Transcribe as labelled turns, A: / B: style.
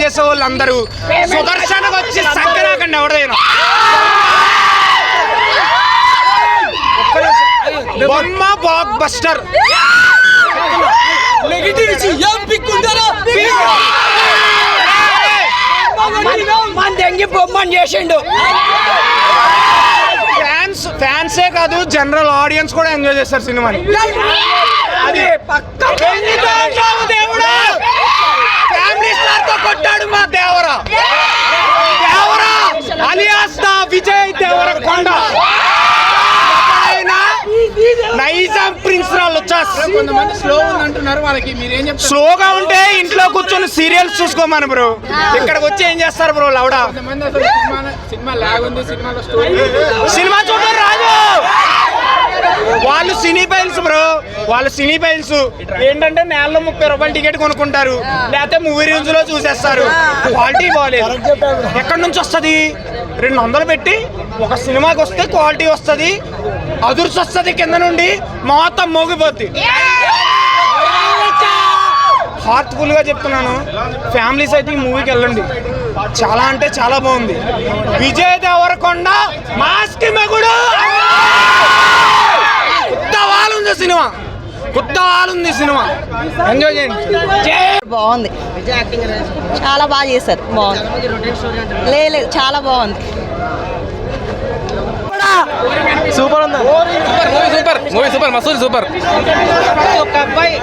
A: చేసే వాళ్ళు అందరూ సుదర్శనకు వచ్చి సంకరాకండి ఎవడైనా. బొమ్మ బ్లాక్ బస్టర్.
B: బొమ్మని చేసిండు.
A: ఫ్యాన్సే కాదు జనరల్ ఆడియన్స్ కూడా ఎంజాయ్ చేస్తారు సినిమాని. అది దేవుడా ఫ్యామిలీ స్టార్ తో కొట్టాడు మా Devara. Devara alias the Vijay Devarakonda. Nizam prince
C: కొంతమంది స్లో ఉంది అంటున్నారు, వాళ్ళకి మీరేం చెప్తారు?
A: స్లోగా ఉంటే ఇంట్లో కూర్చొని సీరియల్స్ చూసుకోమని బ్రో. ఇక్కడికి వచ్చి ఏం చేస్తారు బ్రో లౌడా?
C: కొంతమంది అసలు సినిమా లాగ్ ఉంది, సినిమాలో స్టోరీ
A: సినిమా చూడడం రాదు. వాళ్ళు సినీ ఫైల్స్ బ్రో, వాళ్ళు సినీ ఫైల్స్ ఏంటంటే నెలలో 30 రూపాయలు టికెట్ కొనుక్కుంటారు, లేకపోతే మూవీ రివ్యూస్ లో చూసేస్తారు. క్వాలిటీ బాగాలేదు. ఎక్కడి నుంచి వస్తుంది? 200 పెట్టి ఒక సినిమాకి వస్తే క్వాలిటీ వస్తుంది, అదుర్స్ వస్తుంది, కింద నుండి మొత్తం మోగిపోద్ది. హార్ట్ఫుల్ గా చెప్తున్నాను, ఫ్యామిలీస్ అయితే ఈ మూవీకి వెళ్ళండి. చాలా అంటే చాలా బాగుంది. విజయ్ దేవరకొండ మాస్కి మగుడు. కొత్తవాలుంది సినిమా, కొత్తవాలుంది సినిమా. ఎంజాయ్ చేయండి.
B: బాగుంది, చాలా బాగా చేశారు. బాగుంది, లేదు చాలా బాగుంది.
C: సూపర్ ఉంది. సూపర్ మూవీ సూపర్ మసూరి సూపర్.
A: ఒక అబ్బాయి